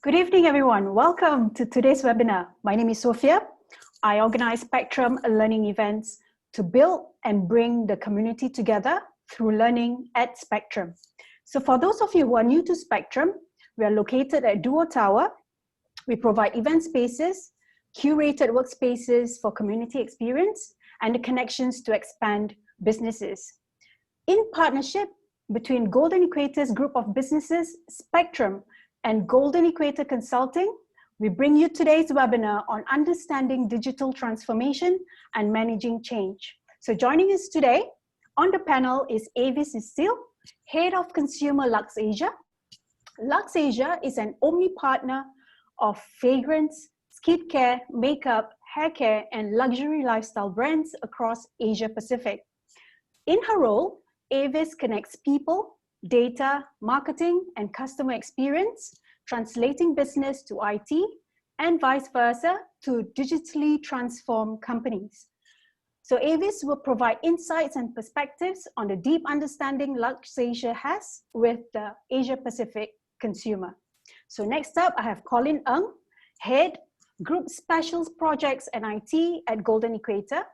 Good evening, everyone. Welcome to today's webinar. My name is Sophia. I organize Spectrum learning events to build and bring the community together through learning at Spectrum. So for those of you who are new to Spectrum, we are located at Duo Tower. We provide event spaces, curated workspaces for community experience, and the connections to expand businesses. In partnership between Golden Equator's group of businesses, Spectrum, and Golden Equator Consulting, we bring you today's webinar on understanding digital transformation and managing change. So joining us today on the panel is Avis Cecile, Head of Consumer Lux Asia. Lux Asia is an omni-partner of fragrance, skincare, makeup, hair care, and luxury lifestyle brands across Asia Pacific. In her role, Avis connects people, data, marketing, and customer experience, translating business to IT, and vice versa to digitally transform companies. So Avis will provide insights and perspectives on the deep understanding Lux Asia has with the Asia Pacific consumer. So next up, I have Colin Ng, Head Group Specials Projects and IT at Golden Equator.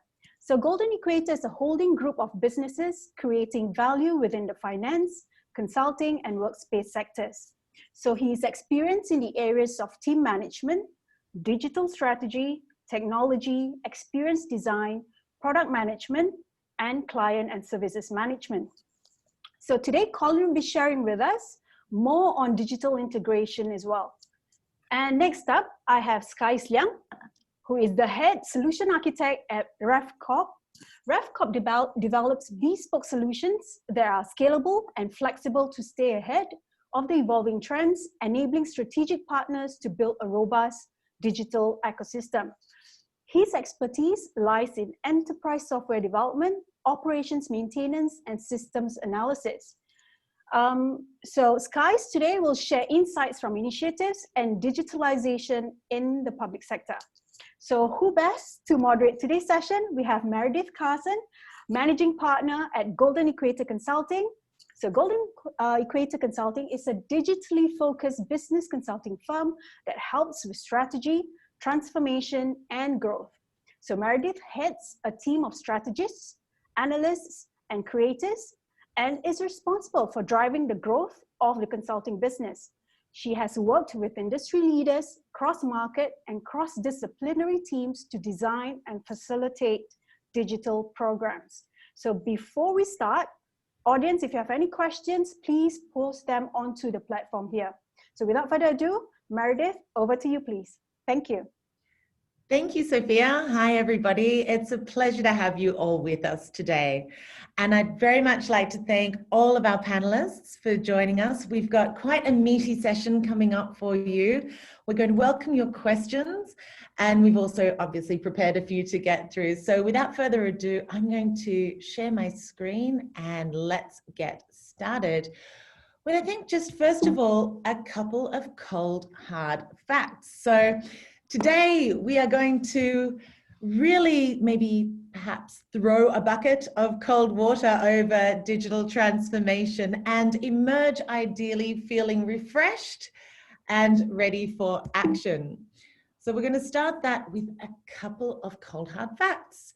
So Golden Equator is a holding group of businesses creating value within the finance, consulting, and workspace sectors. So he's experienced in the areas of team management, digital strategy, technology, experience design, product management, and client and services management. So today, Colin will be sharing with us more on digital integration as well. And next up, I have Sky Liang, who is the head solution architect at RevCorp. RevCorp develops bespoke solutions that are scalable and flexible to stay ahead of the evolving trends, enabling strategic partners to build a robust digital ecosystem. His expertise lies in enterprise software development, operations maintenance, and systems analysis. So Skies today will share insights from initiatives and digitalization in the public sector. So who best to moderate today's session? We have Meredith Carson, Managing Partner at Golden Equator Consulting. So Golden Equator Consulting is a digitally focused business consulting firm that helps with strategy, transformation, and growth. So Meredith heads a team of strategists, analysts, and creators, and is responsible for driving the growth of the consulting business. She has worked with industry leaders, cross-market and cross-disciplinary teams to design and facilitate digital programs. So before we start, audience, if you have any questions, please post them onto the platform here. So without further ado, Meredith, over to you, please. Thank you. Thank you, Sophia. Hi, everybody. It's a pleasure to have you all with us today. And I'd very much like to thank all of our panelists for joining us. We've got quite a meaty session coming up for you. We're going to welcome your questions, and we've also obviously prepared a few to get through. So without further ado, I'm going to share my screen and let's get started. Well, I think just first of all, a couple of cold, hard facts. So today, we are going to really maybe perhaps throw a bucket of cold water over digital transformation and emerge ideally feeling refreshed and ready for action. So we're going to start that with a couple of cold hard facts.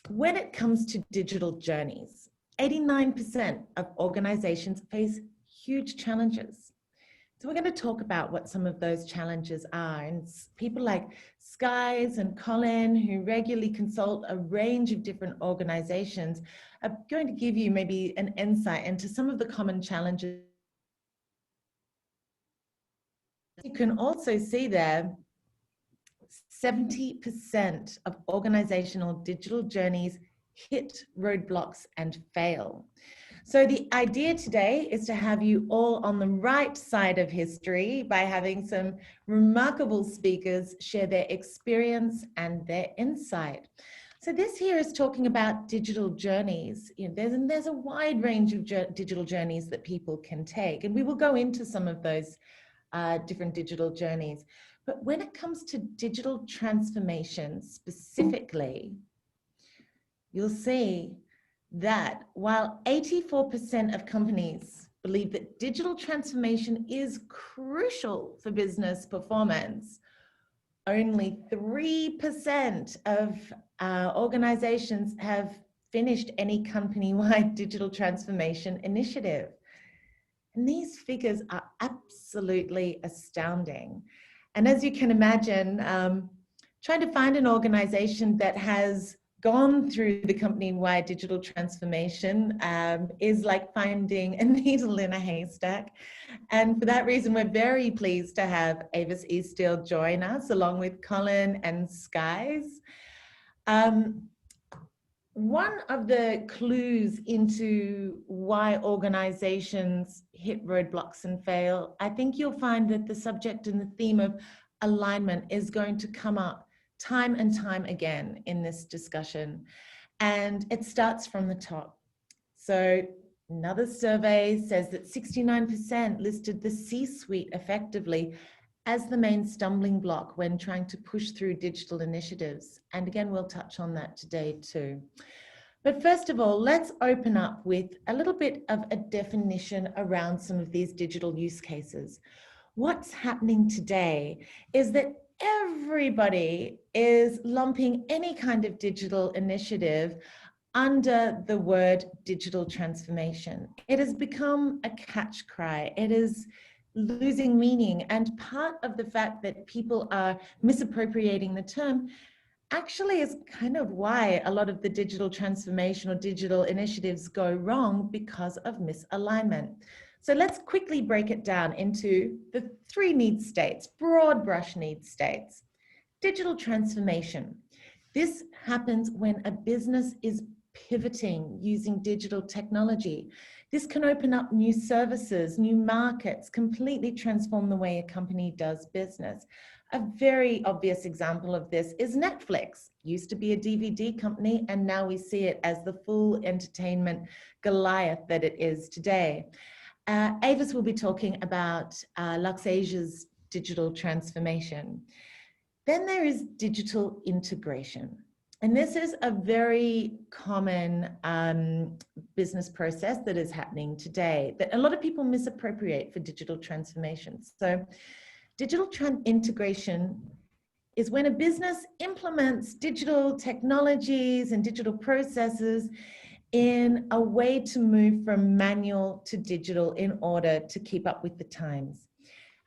When it comes to digital journeys, 89% of organizations face huge challenges. So we're going to talk about what some of those challenges are. And people like Skies and Colin, who regularly consult a range of different organizations, are going to give you maybe an insight into some of the common challenges. You can also see there, 70% of organizational digital journeys hit roadblocks and fail. So the idea today is to have you all on the right side of history by having some remarkable speakers share their experience and their insight. So this here is talking about digital journeys. You know, there's a wide range of digital journeys that people can take, and we will go into some of those different digital journeys. But when it comes to digital transformation specifically, you'll see that while 84% of companies believe that digital transformation is crucial for business performance. Only 3% of organizations have finished any company-wide digital transformation initiative. And these figures are absolutely astounding. And as you can imagine, trying to find an organization that has gone through the company-wide digital transformation is like finding a needle in a haystack. And for that reason, we're very pleased to have Avis Easteel join us, along with Colin and Skies. One of the clues into why organizations hit roadblocks and fail, I think you'll find that the subject and the theme of alignment is going to come up time and time again in this discussion. And it starts from the top. So another survey says that 69% listed the C-suite effectively as the main stumbling block when trying to push through digital initiatives. And again, we'll touch on that today too. But first of all, let's open up with a little bit of a definition around some of these digital use cases. What's happening today is that everybody is lumping any kind of digital initiative under the word digital transformation. It has become a catch cry. It is losing meaning. And part of the fact that people are misappropriating the term actually is kind of why a lot of the digital transformation or digital initiatives go wrong, because of misalignment. So let's quickly break it down into the 3 need states, broad brush need states. Digital transformation. This happens when a business is pivoting using digital technology. This can open up new services, new markets, completely transform the way a company does business. A very obvious example of this is Netflix. Used to be a DVD company, and now we see it as the full entertainment Goliath that it is today. Avis will be talking about LuxAsia's digital transformation. Then there is digital integration. And this is a very common business process that is happening today that a lot of people misappropriate for digital transformation. So digital integration is when a business implements digital technologies and digital processes in a way to move from manual to digital in order to keep up with the times.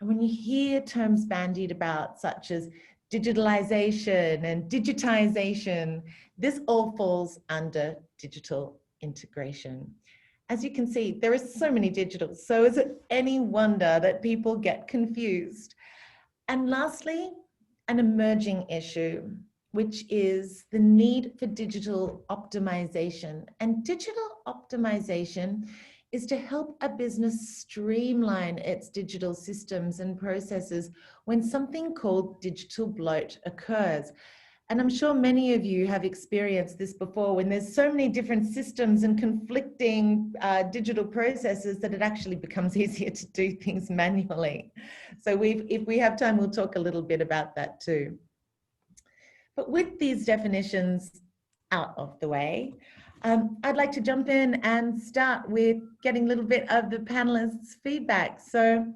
And when you hear terms bandied about such as digitalisation and digitisation, this all falls under digital integration. As you can see, there are so many digitals, so is it any wonder that people get confused? And lastly, an emerging issue, which is the need for digital optimization. And digital optimization is to help a business streamline its digital systems and processes when something called digital bloat occurs. And I'm sure many of you have experienced this before, when there's so many different systems and conflicting digital processes that it actually becomes easier to do things manually. So if we have time, we'll talk a little bit about that too. But with these definitions out of the way, I'd like to jump in and start with getting a little bit of the panelists' feedback. So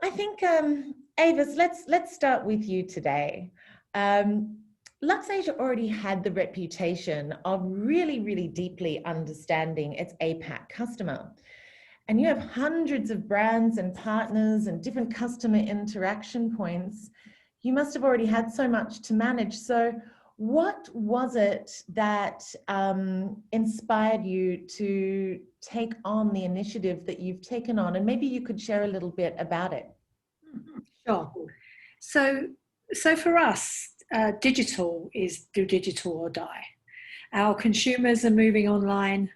I think, Avis, let's start with you today. LuxAsia already had the reputation of really, really deeply understanding its APAC customer. And you have hundreds of brands and partners and different customer interaction points. You must have already had so much to manage. So what was it that inspired you to take on the initiative that you've taken on? And maybe you could share a little bit about it. Sure. So for us, digital is do digital or die. Our consumers are moving online.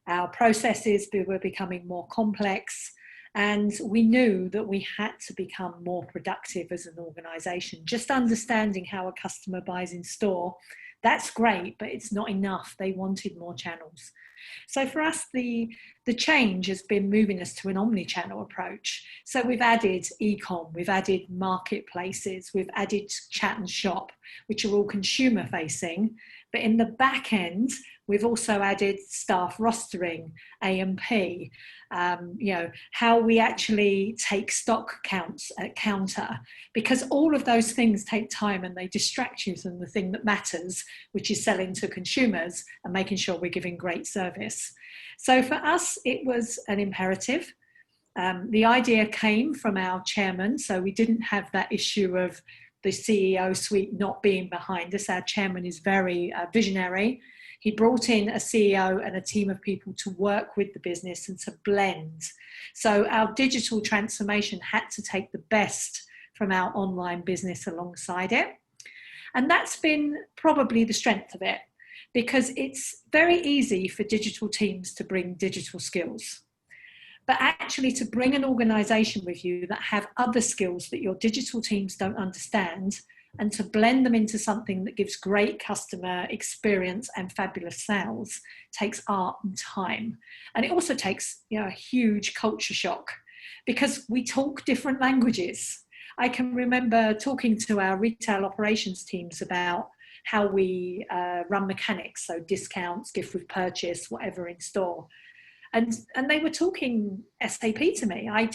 Our processes were becoming more complex. And we knew that we had to become more productive as an organisation. Just understanding how a customer buys in store, that's great, but it's not enough. They wanted more channels. So for us, the change has been moving us to an omni-channel approach. So we've added e-com, we've added marketplaces, we've added chat and shop, which are all consumer facing. But in the back end, We've also added staff rostering, A&P, how we actually take stock counts at counter, because all of those things take time and they distract you from the thing that matters, which is selling to consumers and making sure we're giving great service. So for us, it was an imperative. The idea came from our chairman, so we didn't have that issue of the CEO suite not being behind us. Our chairman is very visionary. He brought in a CEO and a team of people to work with the business and to blend. So our digital transformation had to take the best from our online business alongside it. And that's been probably the strength of it, because it's very easy for digital teams to bring digital skills. But actually to bring an organisation with you that have other skills that your digital teams don't understand, and to blend them into something that gives great customer experience and fabulous sales takes art and time. And it also takes, a huge culture shock, because we talk different languages. I can remember talking to our retail operations teams about how we run mechanics, so discounts, gift with purchase, whatever in store. And they were talking SAP to me. I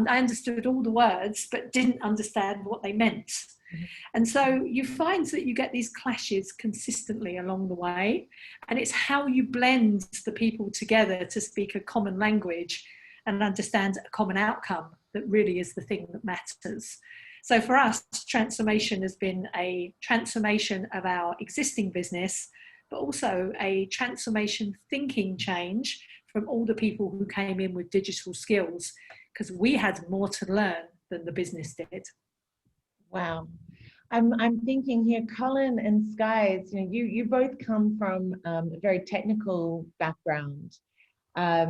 understood all the words, but didn't understand what they meant. Mm-hmm. And so you find that you get these clashes consistently along the way. And it's how you blend the people together to speak a common language and understand a common outcome that really is the thing that matters. So for us, transformation has been a transformation of our existing business, but also a transformation thinking change from all the people who came in with digital skills, because we had more to learn than the business did. Wow. I'm thinking here, Colin and Skies, you both come from a very technical background. As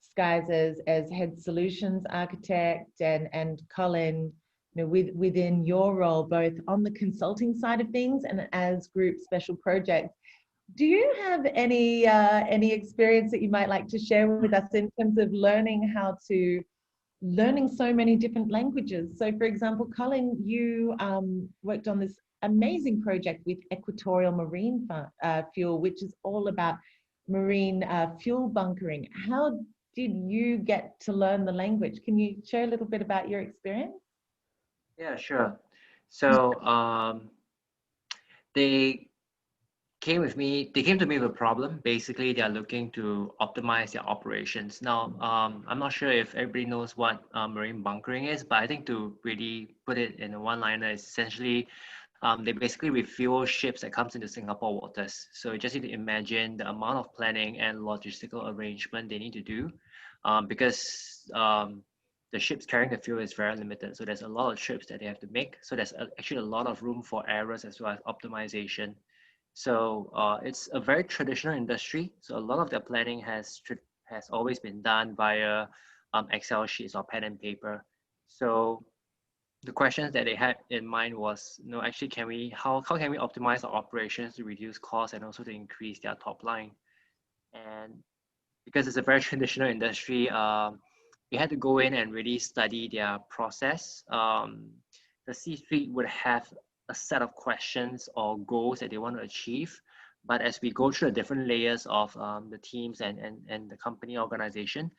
Skies as head solutions architect, and Colin, within your role, both on the consulting side of things and as group special projects. Do you have any experience that you might like to share with us in terms of learning so many different languages? So, for example, Colin, you worked on this amazing project with Equatorial Marine Fuel, which is all about marine fuel bunkering. How did you get to learn the language? Can you share a little bit about your experience? Yeah, sure. So they came to me with a problem. Basically, they are looking to optimize their operations. Now, I'm not sure if everybody knows what marine bunkering is, but I think to really put it in a one-liner, is essentially they basically refuel ships that comes into Singapore waters. So you just need to imagine the amount of planning and logistical arrangement they need to do, because the ships carrying the fuel is very limited. So there's a lot of trips that they have to make. So there's actually a lot of room for errors as well as optimization. So it's a very traditional industry. So a lot of their planning has always been done via Excel sheets or pen and paper. So the questions that they had in mind was, actually, how can we optimize our operations to reduce costs and also to increase their top line? And because it's a very traditional industry, we had to go in and really study their process. The C-suite would have a set of questions or goals that they want to achieve. But as we go through the different layers of the teams and the company organization,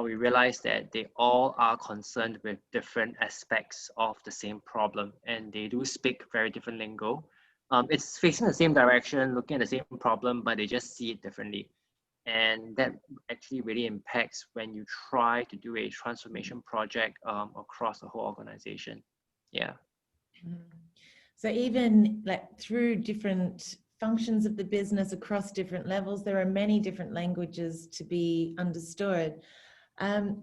we realize that they all are concerned with different aspects of the same problem, and they do speak very different lingo. It's facing the same direction, looking at the same problem, but they just see it differently. And that actually really impacts when you try to do a transformation project across the whole organization. Yeah. So even like through different functions of the business across different levels, there are many different languages to be understood.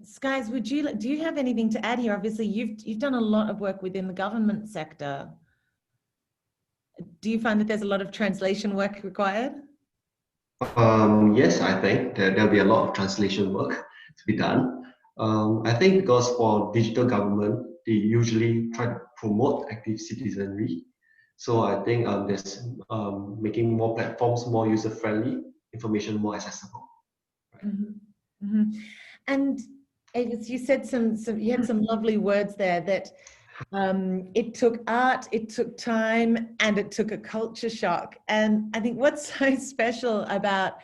Skies, do you have anything to add here? Obviously, you've done a lot of work within the government sector. Do you find that there's a lot of translation work required? Yes, I think there'll be a lot of translation work to be done. I think because for digital government, they usually try to promote active citizenry. So I think there's making more platforms more user-friendly, information more accessible. Right? Mm-hmm. Mm-hmm. And Avis, you said you had some lovely words there, that It took art, it took time, and it took a culture shock. And I think what's so special about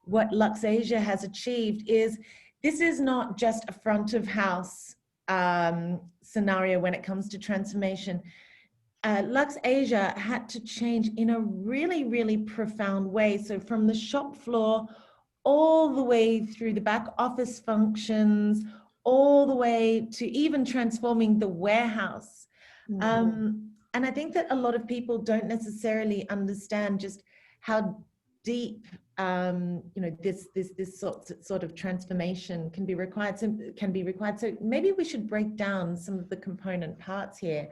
what LuxAsia has achieved is this is not just a front of house scenario when it comes to transformation. LuxAsia had to change in a really, really profound way. So from the shop floor all the way through the back office functions, all the way to even transforming the warehouse. And I think that a lot of people don't necessarily understand just how deep this sort of transformation can be required. So maybe we should break down some of the component parts here.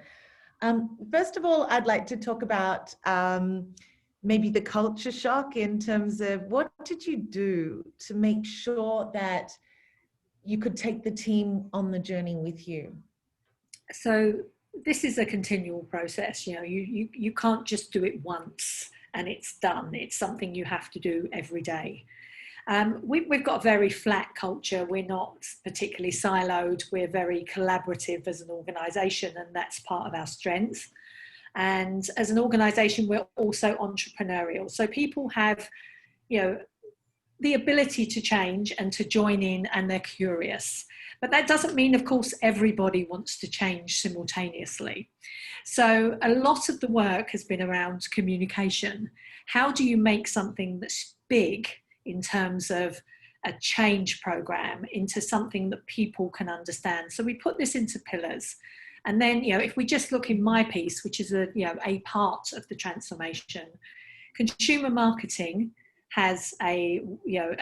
First of all, I'd like to talk about maybe the culture shock in terms of what did you do to make sure that you could take the team on the journey with you? So this is a continual process. You can't just do it once and it's done. It's something you have to do every day. We've got a very flat culture. We're not particularly siloed. We're very collaborative as an organisation, and that's part of our strength. And as an organisation, we're also entrepreneurial. So people have, the ability to change and to join in, and they're curious. But that doesn't mean, of course, everybody wants to change simultaneously. So a lot of the work has been around communication. How do you make something that's big in terms of a change program into something that people can understand? So we put this into pillars. And then, if we just look in my piece, which is a part of the transformation, consumer marketing has a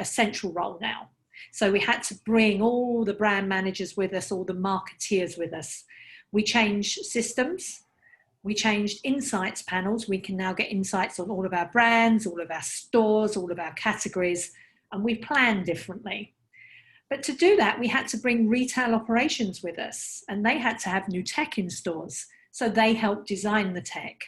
central role now. So we had to bring all the brand managers with us, all the marketeers with us. We changed systems. We changed insights panels. We can now get insights on all of our brands, all of our stores, all of our categories, and we plan differently. But to do that, we had to bring retail operations with us, and they had to have new tech in stores. So they helped design the tech.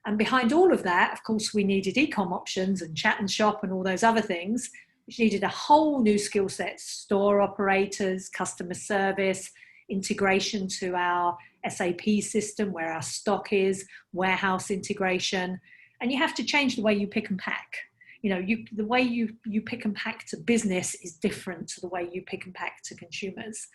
And behind all of that, of course, we needed e-com options and chat and shop and all those other things, which needed a whole new skill set: store operators, customer service, integration to our SAP system where our stock is, warehouse integration. And you have to change the way you pick and pack. The way you pick and pack to business is different to the way you pick and pack to consumers.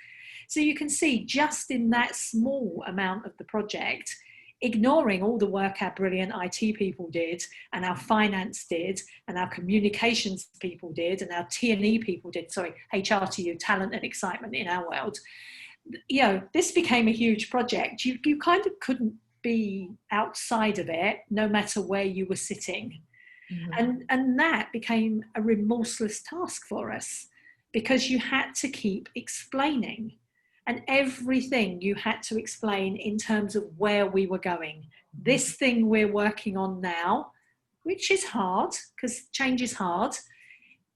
So you can see just in that small amount of the project, ignoring all the work our brilliant IT people did, and our finance did, and our communications people did, and our T&E people did, HRTU, talent and excitement in our world. This became a huge project. You kind of couldn't be outside of it, no matter where you were sitting. Mm-hmm. And that became a remorseless task for us, because you had to keep explaining, and everything you had to explain in terms of where we were going. This thing we're working on now, which is hard because change is hard,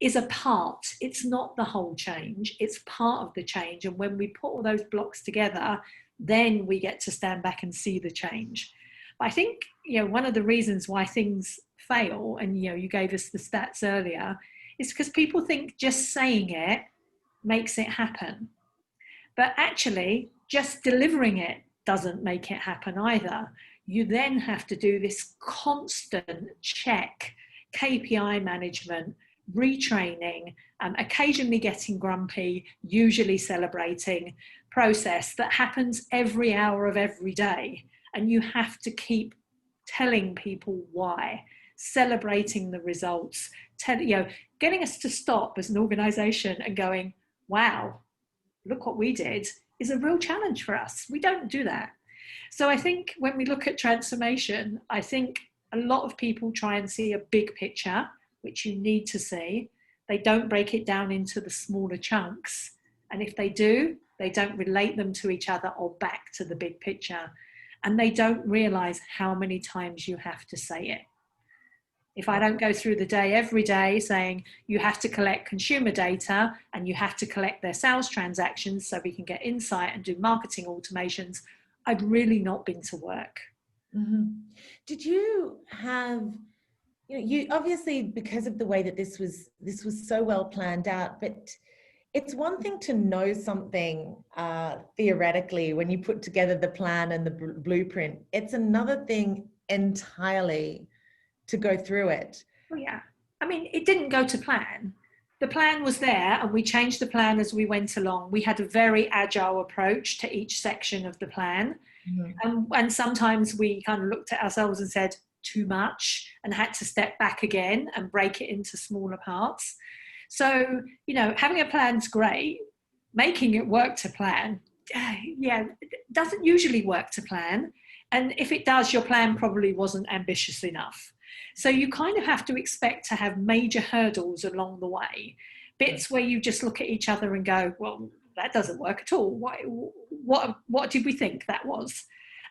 is a part. It's not the whole change. It's part of the change. And when we put all those blocks together, then we get to stand back and see the change. But I think, one of the reasons why things fail, and you gave us the stats earlier, is because people think just saying it makes it happen. But actually, just delivering it doesn't make it happen either. You then have to do this constant check, KPI management, retraining, occasionally getting grumpy, usually celebrating process that happens every hour of every day. And you have to keep telling people why, celebrating the results, getting us to stop as an organization and going, wow, look what we did, is a real challenge for us. We don't do that. So I think when we look at transformation, I think a lot of people try and see a big picture, which you need to see. They don't break it down into the smaller chunks. And if they do, they don't relate them to each other or back to the big picture. And they don't realize how many times you have to say it. If I don't go through the day every day saying you have to collect consumer data and you have to collect their sales transactions so we can get insight and do marketing automations, I've really not been to work. Mm-hmm. Did you have, you obviously, because of the way that this was so well planned out, but it's one thing to know something theoretically when you put together the plan and the blueprint. It's another thing entirely to go through it. Oh yeah. I mean, it didn't go to plan. The plan was there and we changed the plan as we went along. We had a very agile approach to each section of the plan. And sometimes we kind of looked at ourselves and said too much and had to step back again and break it into smaller parts. So, you know, having a plan's great. Making it work to plan, yeah, it doesn't usually work to plan. And if it does, your plan probably wasn't ambitious enough. So you kind of have to expect to have major hurdles along the way, bits where you just look at each other and go, well, that doesn't work at all. What did we think that was?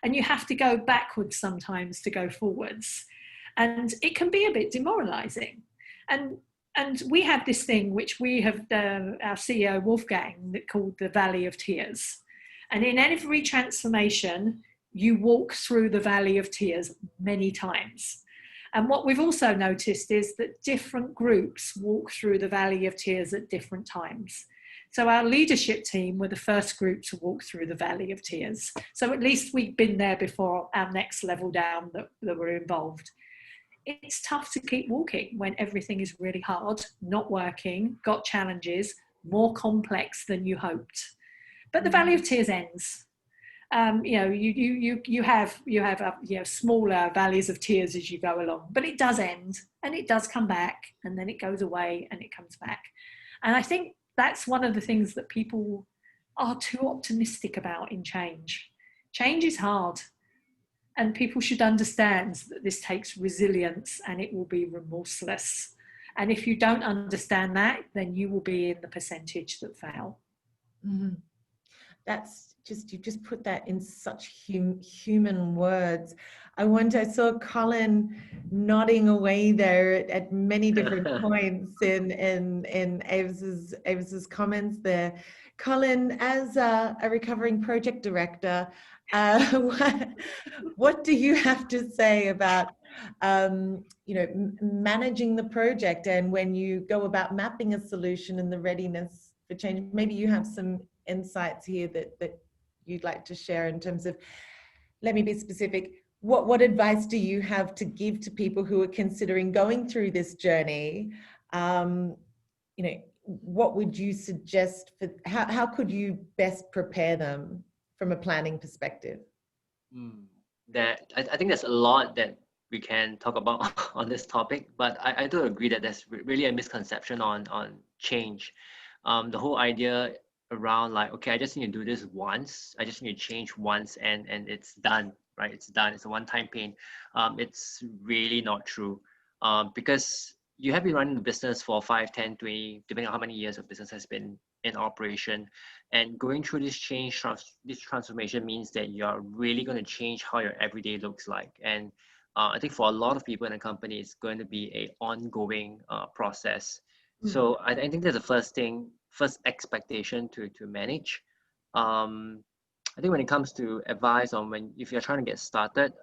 And you have to go backwards sometimes to go forwards. And it can be a bit demoralizing. And we have this thing which we have, our CEO Wolfgang, called the Valley of Tears. And in every transformation, you walk through the Valley of Tears many times. And what we've also noticed is that different groups walk through the Valley of Tears at different times. So our leadership team were the first group to walk through the Valley of Tears. So at least we've been there before our next level down that were involved. It's tough to keep walking when everything is really hard, not working, got challenges, more complex than you hoped. But the Valley of Tears ends. You know, you have smaller valleys of tears as you go along, but it does end and it does come back, and then it goes away and it comes back. And I think that's one of the things that people are too optimistic about in change. Change is hard, and people should understand that this takes resilience and it will be remorseless. And if you don't understand that, then you will be in the percentage that fail. Mm-hmm. That's just, you just put that in such human words. I saw Colin nodding away there at many different points in Avis's comments there. Colin, as a recovering project director, what do you have to say about managing the project, and when you go about mapping a solution and the readiness for change? Maybe you have some insights here that you'd like to share in terms of, let me be specific, what advice do you have to give to people who are considering going through this journey? What would you suggest for how could you best prepare them from a planning perspective? I think there's a lot that we can talk about on this topic, but I do agree that there's really a misconception on change. The whole idea around like, okay, I just need to do this once, I just need to change once and it's done, right? It's done, it's a one-time pain. It's really not true, because you have been running the business for 5, 10, 20, depending on how many years of business has been in operation. And going through this this transformation means that you're really going to change how your everyday looks like. And I think for a lot of people in a company, it's going to be an ongoing process. So I think that's the first expectation to manage. I think when it comes to advice on if you're trying to get started,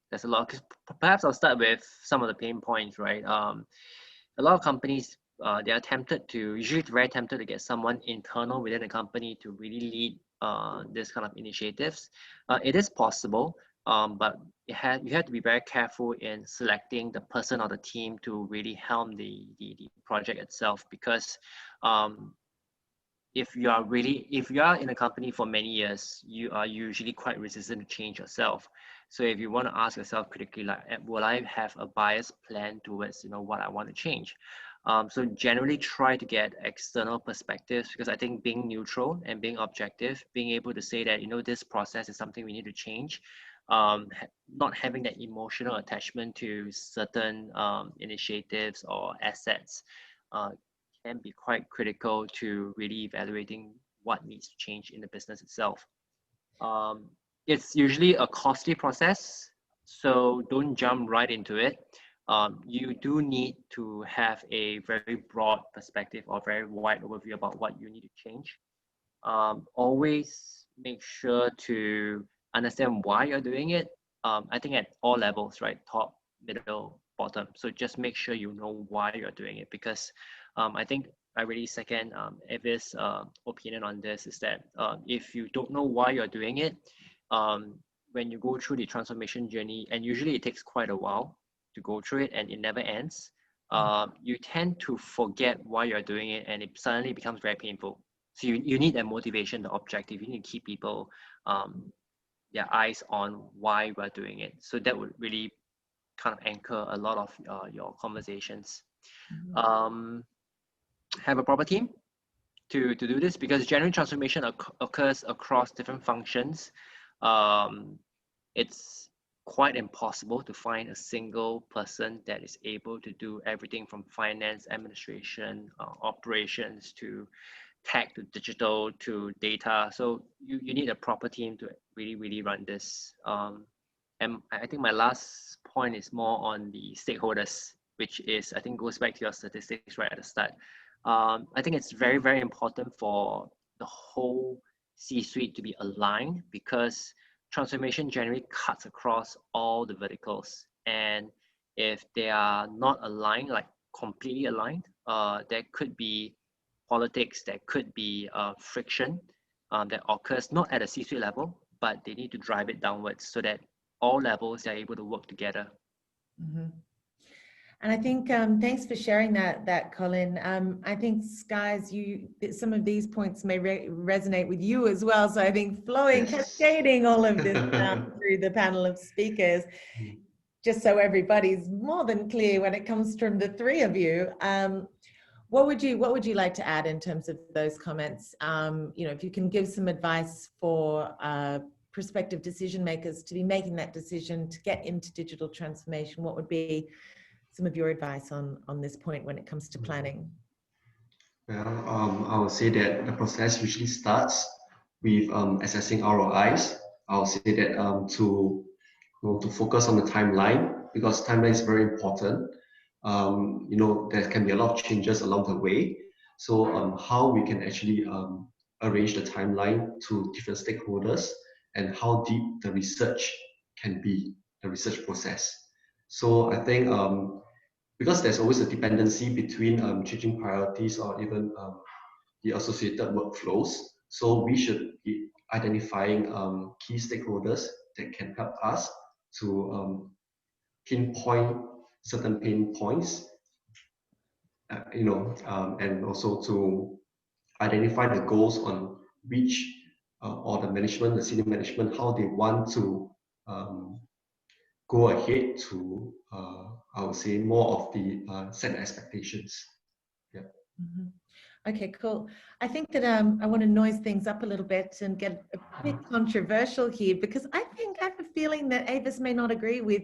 there's a lot. Perhaps I'll start with some of the pain points, right? A lot of companies, they are usually very tempted to get someone internal within the company to really lead this kind of initiatives. It is possible, but you have to be very careful in selecting the person or the team to really helm the project itself, because if you are in a company for many years, you are usually quite resistant to change yourself. So if you want to ask yourself critically, like, will I have a biased plan towards what I want to change? So generally try to get external perspectives, because I think being neutral and being objective, being able to say that this process is something we need to change, not having that emotional attachment to certain initiatives or assets can be quite critical to really evaluating what needs to change in the business itself. It's usually a costly process, so don't jump right into it. You do need to have a very broad perspective or very wide overview about what you need to change. Always make sure to understand why you're doing it. I think at all levels, right? Top, middle, bottom. So just make sure you know why you're doing it, because I think I really second Eva's opinion on this, is that if you don't know why you're doing it, when you go through the transformation journey, and usually it takes quite a while to go through it and it never ends, you tend to forget why you're doing it, and it suddenly becomes very painful. So you need that motivation, the objective. You need to keep people their eyes on why we're doing it. So that would really kind of anchor a lot of your conversations. Have a proper team to do this, because genuine transformation occurs across different functions. It's quite impossible to find a single person that is able to do everything from finance, administration, operations, to tech, to digital, to data. So you need a proper team to really run this. And I think my last point is more on the stakeholders, which is, I think, goes back to your statistics right at the start. I think it's very important for the whole C-suite to be aligned, because transformation generally cuts across all the verticals. And if they are not aligned, like completely aligned, there could be politics, there could be friction that occurs not at a C-suite level, but they need to drive it downwards so that all levels are able to work together. And I think, thanks for sharing that, Colin. I think, Skies, some of these points may resonate with you as well. So I think cascading all of this through the panel of speakers, just so everybody's more than clear when it comes from the three of you. What would you like to add in terms of those comments? If you can give some advice for prospective decision makers to be making that decision to get into digital transformation, what would be some of your advice on this point when it comes to planning? Well, I would say that the process usually starts with assessing ROIs. I would say that to focus on the timeline, because timeline is very important. There can be a lot of changes along the way. So how we can actually arrange the timeline to different stakeholders, and how deep the research can be, the research process. So I think because there's always a dependency between changing priorities or even the associated workflows. So we should be identifying key stakeholders that can help us to pinpoint certain pain points, and also to identify the goals on which, or the senior management, how they want to go ahead to, I would say, more of the set expectations. Yeah. Okay, cool. I think that I want to noise things up a little bit and get a bit controversial here, because I have a feeling that Avis may not agree with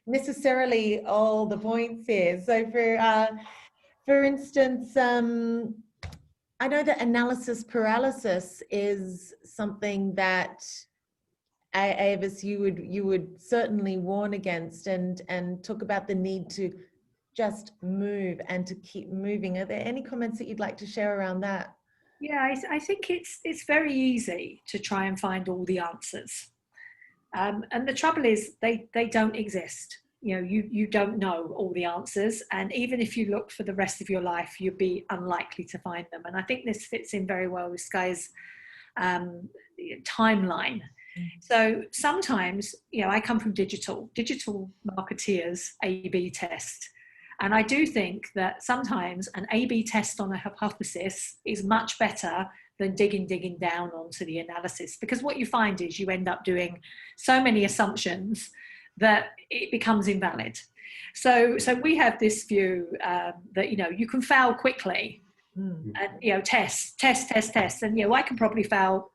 necessarily all the points here. So for instance, I know that analysis paralysis is something that Avis, you would certainly warn against, and talk about the need to just move and to keep moving. Are there any comments that you'd like to share around that? Yeah, I think it's very easy to try and find all the answers. And the trouble is they don't exist. You don't know all the answers. And even if you look for the rest of your life, you'd be unlikely to find them. And I think this fits in very well with Sky's timeline. So sometimes, I come from digital marketeers A/B test. And I do think that sometimes an A/B test on a hypothesis is much better than digging down onto the analysis, because what you find is you end up doing so many assumptions that it becomes invalid. So we have this view that, you can fail quickly and, test. And, I can probably fail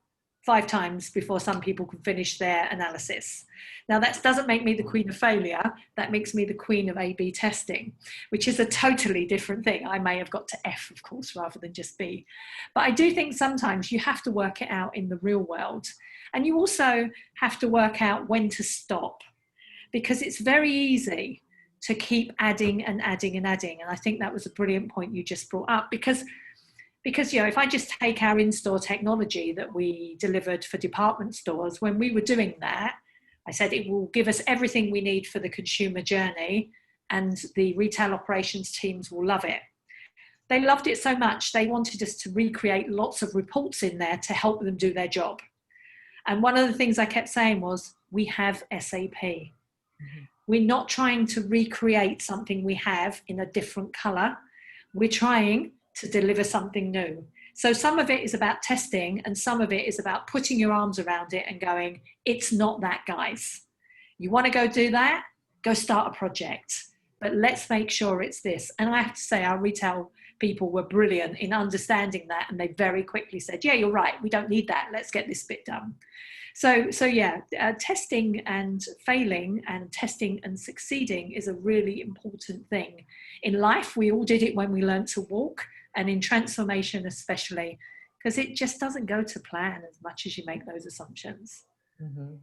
5 times before some people can finish their analysis. Now, that doesn't make me the queen of failure. That makes me the queen of A/B testing, which is a totally different thing. I may have got to F, of course, rather than just B. But I do think sometimes you have to work it out in the real world. And you also have to work out when to stop, because it's very easy to keep adding and adding and adding. And I think that was a brilliant point you just brought up, because if I just take our in-store technology that we delivered for department stores, when we were doing that, I said it will give us everything we need for the consumer journey, and the retail operations teams will love it. They loved it so much, they wanted us to recreate lots of reports in there to help them do their job. And one of the things I kept saying was, we have SAP. Mm-hmm. We're not trying to recreate something we have in a different color. We're trying to deliver something new. So some of it is about testing, and some of it is about putting your arms around it and going, it's not that, guys. You want to go do that? Go start a project. But let's make sure it's this. And I have to say, our retail people were brilliant in understanding that. And they very quickly said, yeah, you're right. We don't need that. Let's get this bit done. So yeah, testing and failing and testing and succeeding is a really important thing. In life, we all did it when we learned to walk, and in transformation especially, because it just doesn't go to plan as much as you make those assumptions. Mm-hmm.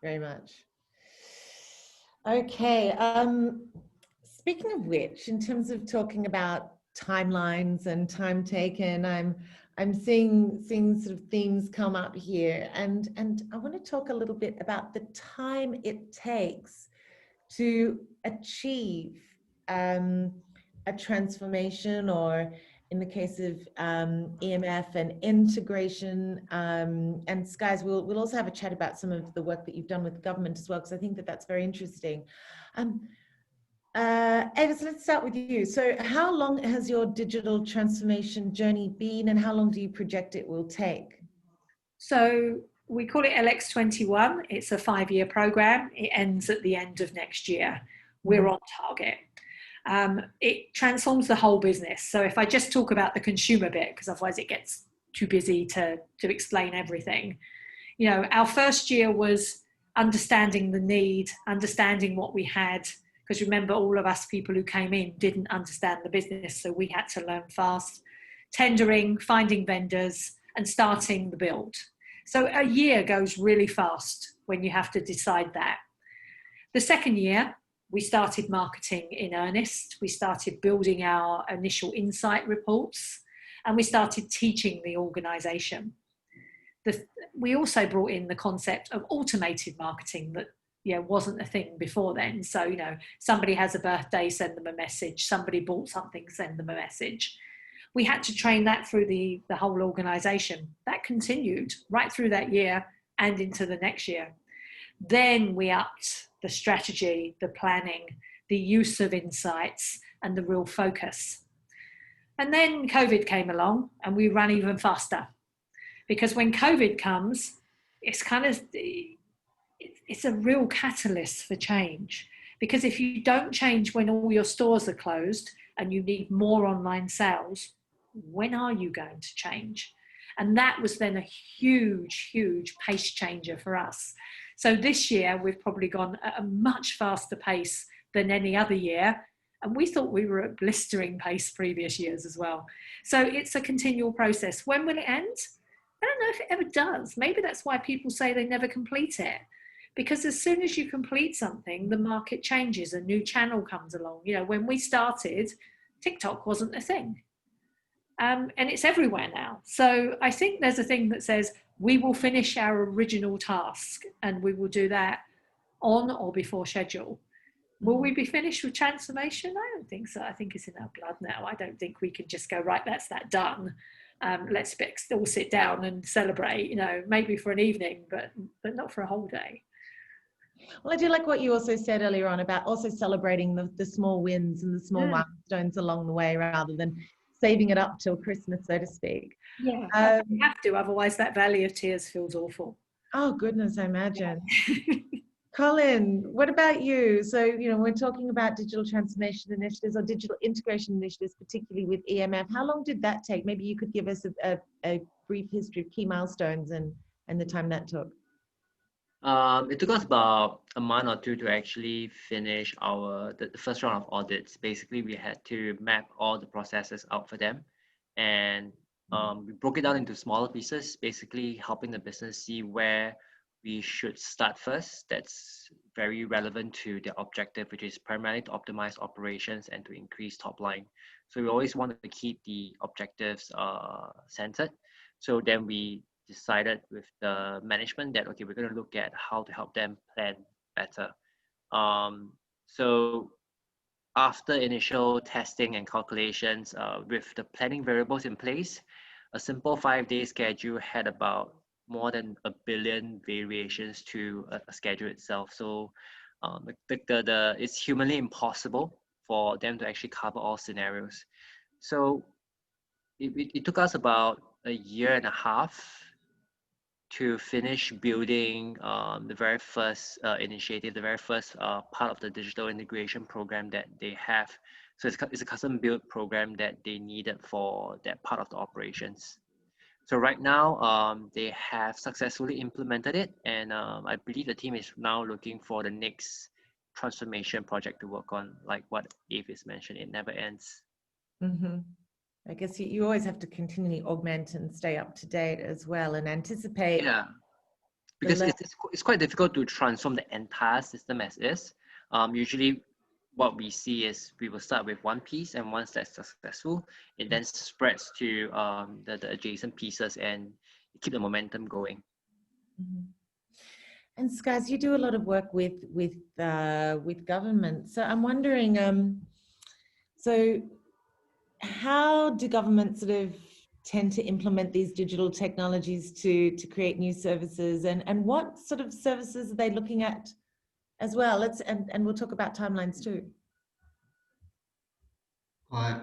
Very much. Okay. Speaking of which, in terms of talking about timelines and time taken, I'm seeing sort of themes come up here, and I want to talk a little bit about the time it takes to achieve a transformation, or in the case of EMF, and integration. And Skies, we'll also have a chat about some of the work that you've done with government as well, because I think that that's very interesting. Ava, so let's start with you. So how long has your digital transformation journey been, and how long do you project it will take? So we call it LX21. It's a 5-year program. It ends at the end of next year. We're on target. It transforms the whole business. So if I just talk about the consumer bit, because otherwise it gets too busy to explain everything. You know, our first year was understanding the need, understanding what we had, because remember, all of us people who came in didn't understand the business, so we had to learn fast. Tendering, finding vendors, and starting the build. So a year goes really fast when you have to decide that. The second year, we started marketing in earnest. We started building our initial insight reports, and we started teaching the organisation. We also brought in the concept of automated marketing that wasn't a thing before then. So, somebody has a birthday, send them a message. Somebody bought something, send them a message. We had to train that through the whole organisation. That continued right through that year and into the next year. Then we upped the strategy, the planning, the use of insights, and the real focus. And then COVID came along, and we ran even faster. Because when COVID comes, it's a real catalyst for change. Because if you don't change when all your stores are closed and you need more online sales, when are you going to change? And that was then a huge, huge pace changer for us. So this year, we've probably gone at a much faster pace than any other year. And we thought we were at blistering pace previous years as well. So it's a continual process. When will it end? I don't know if it ever does. Maybe that's why people say they never complete it. Because as soon as you complete something, the market changes, a new channel comes along. When we started, TikTok wasn't a thing. And it's everywhere now. So I think there's a thing that says we will finish our original task, and we will do that on or before schedule. Will we be finished with transformation? I don't think so. I think it's in our blood now. I don't think we can just go, right, that's that done. Let's all sit down and celebrate, maybe for an evening, but not for a whole day. Well, I do like what you also said earlier on about also celebrating the small wins and the small milestones along the way, rather than saving it up till Christmas, so to speak. Yeah, you have to, otherwise that valley of tears feels awful. Oh goodness, I imagine. Yeah. Colin, what about you? So, we're talking about digital transformation initiatives or digital integration initiatives, particularly with EMF. How long did that take? Maybe you could give us a brief history of key milestones and the time that took. It took us about a month or two to actually finish the first round of audits. Basically, we had to map all the processes out for them, and we broke it down into smaller pieces, basically helping the business see where we should start first. That's very relevant to the objective, which is primarily to optimize operations and to increase top line. So we always wanted to keep the objectives centered. So then we decided with the management that, okay, we're going to look at how to help them plan better. So after initial testing and calculations with the planning variables in place, a simple 5-day schedule had about more than 1 billion variations to a schedule itself. So it's humanly impossible for them to actually cover all scenarios. So it took us about a year and a half to finish building the very first initiative, the very first part of the digital integration program that they have. So it's a custom built program that they needed for that part of the operations. So right now, they have successfully implemented it, and I believe the team is now looking for the next transformation project to work on, like what Eve is mentioned, it never ends. Mm-hmm. I guess you always have to continually augment and stay up to date as well and anticipate. Yeah, because it's quite difficult to transform the entire system as is. Usually what we see is we will start with one piece, and once that's successful, it then spreads to the adjacent pieces and keep the momentum going. Mm-hmm. And Skaz, you do a lot of work with government. So I'm wondering, so how do governments sort of tend to implement these digital technologies to create new services, and what sort of services are they looking at as well? And we'll talk about timelines too. I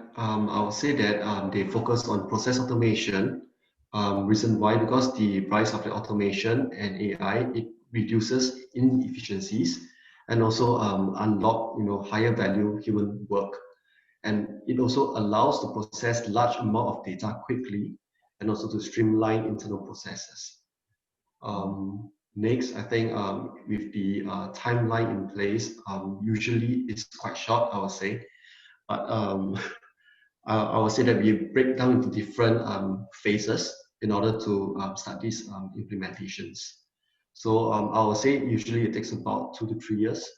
would say that they focus on process automation. Reason why? Because the price of the automation and AI, it reduces inefficiencies and also unlock higher value human work. And it also allows to process large amount of data quickly and also to streamline internal processes. Next, I think with the timeline in place, usually it's quite short, I would say. But I would say that we break down into different phases in order to start these implementations. So I would say usually it takes about 2 to 3 years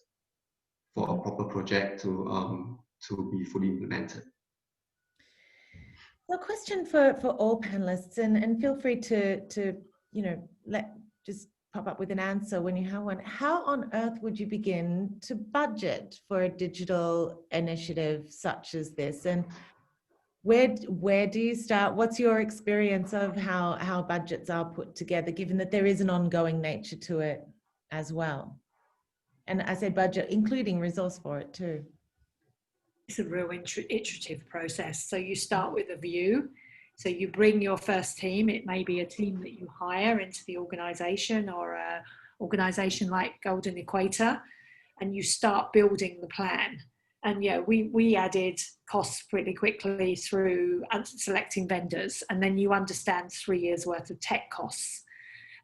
for a proper project to be fully implemented. So, a question for all panelists, and feel free to just pop up with an answer when you have one. How on earth would you begin to budget for a digital initiative such as this? And where do you start? What's your experience of how budgets are put together, given that there is an ongoing nature to it as well? And I say budget, including resource for it too. It's a real iterative process. So you start with a view. So you bring your first team. It may be a team that you hire into the organization, or an organization like Golden Equator, and you start building the plan. And yeah, we added costs pretty quickly through selecting vendors, and then you understand 3 years worth of tech costs.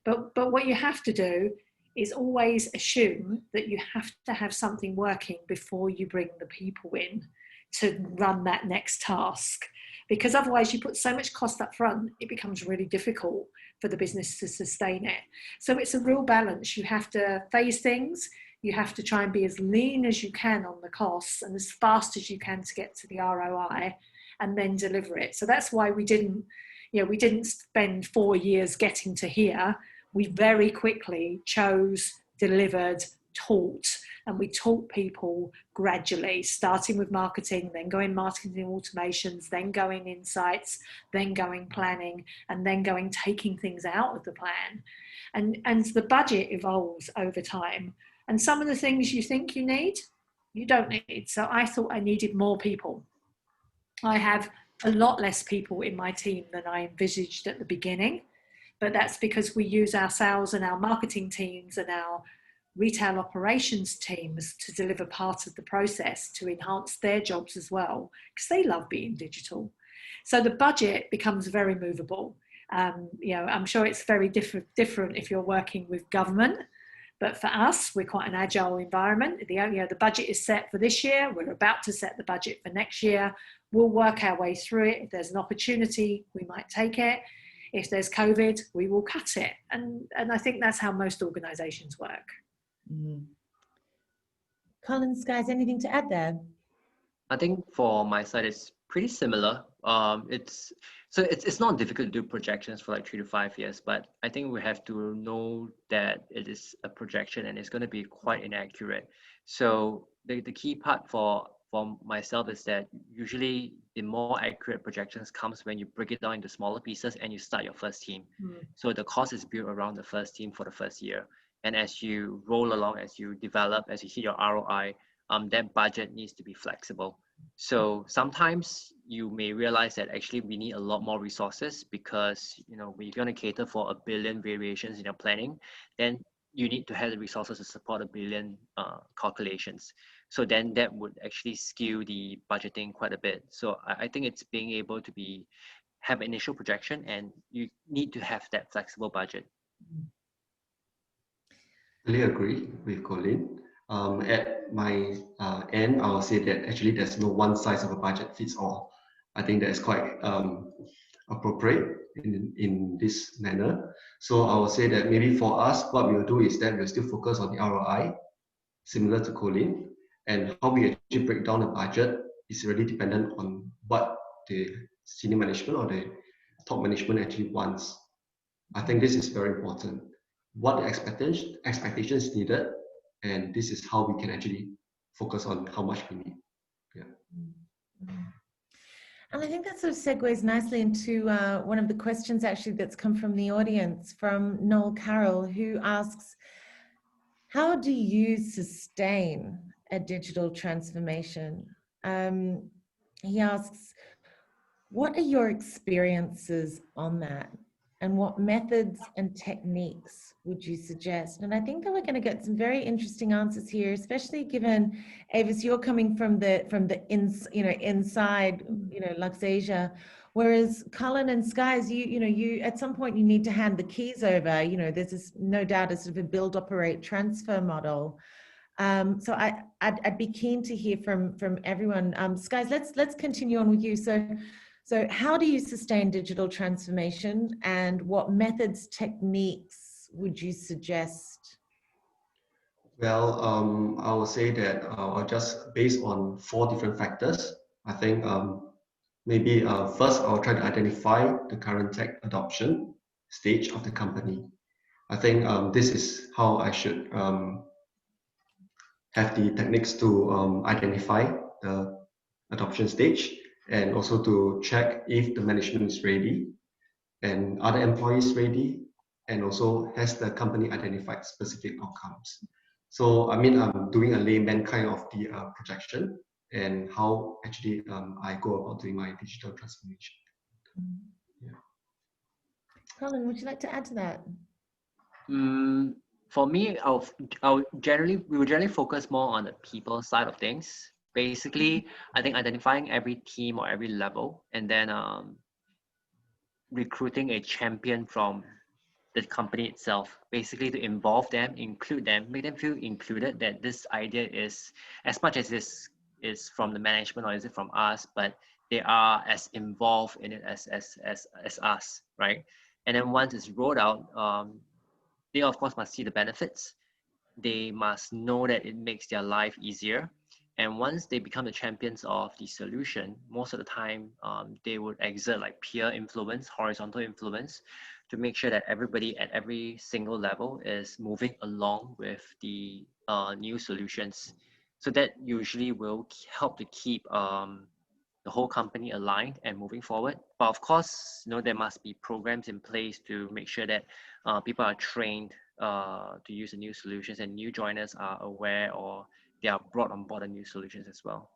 But what you have to do is always assume that you have to have something working before you bring the people in to run that next task. Because otherwise you put so much cost up front, it becomes really difficult for the business to sustain it. So it's a real balance. You have to phase things. You have to try and be as lean as you can on the costs and as fast as you can to get to the ROI, and then deliver it. So that's why we didn't spend 4 years getting to here. We very quickly chose, delivered, taught, and we taught people gradually, starting with marketing, then going marketing automations, then going insights, then going planning, and then going taking things out of the plan. And the budget evolves over time. And some of the things you think you need, you don't need. So I thought I needed more people. I have a lot less people in my team than I envisaged at the beginning. But that's because we use our sales and our marketing teams and our retail operations teams to deliver part of the process to enhance their jobs as well, because they love being digital. So the budget becomes very movable. I'm sure it's very different if you're working with government, but for us, we're quite an agile environment. The budget is set for this year. We're about to set the budget for next year. We'll work our way through it. If there's an opportunity, we might take it. If there's COVID, we will cut it. And I think that's how most organizations work. Mm. Colin, Skaz, anything to add there? I think for my side, it's pretty similar. It's not difficult to do projections for like 3 to 5 years, but I think we have to know that it is a projection and it's going to be quite inaccurate. So the key part for for myself is that usually the more accurate projections comes when you break it down into smaller pieces and you start your first team. So the cost is built around the first team for the first year. And as you roll along, as you develop, as you hit your ROI, that budget needs to be flexible. So sometimes you may realize that actually we need a lot more resources because, you know, when you're going to cater for 1 billion variations in your planning, then you need to have the resources to support 1 billion calculations. So then that would actually skew the budgeting quite a bit. So I think it's being able to have an initial projection, and you need to have that flexible budget. Really agree with Colin. At my end, I will say that actually there's no one size of a budget fits all. I think that's quite appropriate in this manner. So I will say that maybe for us, what we'll do is that we'll still focus on the ROI, similar to Colin, and how we actually break down the budget is really dependent on what the senior management or the top management actually wants. I think this is very important. What the expectations needed, and this is how we can actually focus on how much we need. Yeah. And I think that sort of segues nicely into one of the questions actually that's come from the audience, from Noel Carroll, who asks, how do you sustain a digital transformation? He asks, what are your experiences on that? And what methods and techniques would you suggest? And I think that we're going to get some very interesting answers here, especially given, Avis, you're coming from the inside, Luxasia, whereas Cullen and Skies, you at some point you need to hand the keys over. There's this, no doubt, a sort of a build, operate, transfer model. So I'd be keen to hear from everyone. Skies, let's continue on with you. So how do you sustain digital transformation, and what methods, techniques would you suggest? Well, I will say that I'll just based on 4 different factors. I think maybe first I'll try to identify the current tech adoption stage of the company. I think this is how I should have the techniques to identify the adoption stage, and also to check if the management is ready and are the employees ready, and also has the company identified specific outcomes. So I mean, I'm doing a layman kind of the projection and how actually I go about doing my digital transformation. Yeah. Colin, would you like to add to that? For me, we would generally focus more on the people side of things. Basically, I think identifying every team or every level, and then recruiting a champion from the company itself, basically to involve them, include them, make them feel included, that this idea is, as much as this is from the management or is it from us, but they are as involved in it as us, right? And then once it's rolled out, they of course must see the benefits. They must know that it makes their life easier. And once they become the champions of the solution, most of the time they would exert like peer influence, horizontal influence, to make sure that everybody at every single level is moving along with the new solutions. So that usually will help to keep the whole company aligned and moving forward. But of course, there must be programs in place to make sure that people are trained to use the new solutions, and new joiners are aware, or they are brought on board the new solutions as well.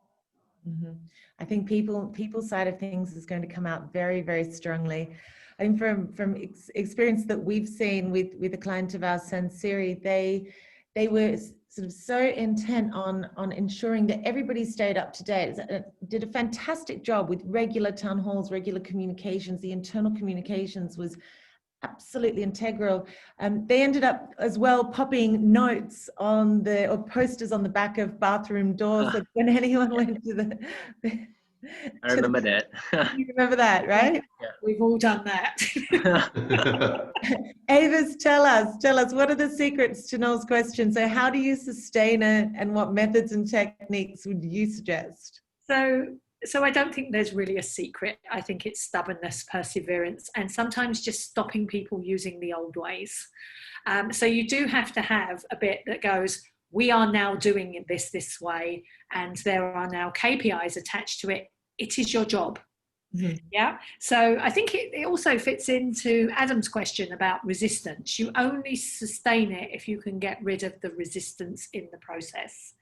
Mm-hmm. I think people side of things is going to come out very, very strongly. I think from experience that we've seen with a client of ours, Sansiri, they were sort of so intent on ensuring that everybody stayed up to date. Did a fantastic job with regular town halls, regular communications. The internal communications was absolutely integral. They ended up as well popping notes on or posters on the back of bathroom doors that when anyone went to the I remember that. You remember that, right? Yeah, we've all done that. Avis, tell us, what are the secrets to Noel's question? So how do you sustain it, and what methods and techniques would you suggest? So I don't think there's really a secret. I think it's stubbornness, perseverance, and sometimes just stopping people using the old ways. So you do have to have a bit that goes, we are now doing this way, and there are now KPIs attached to it. It is your job. Mm-hmm. Yeah. So I think it also fits into Adam's question about resistance. You only sustain it if you can get rid of the resistance in the process.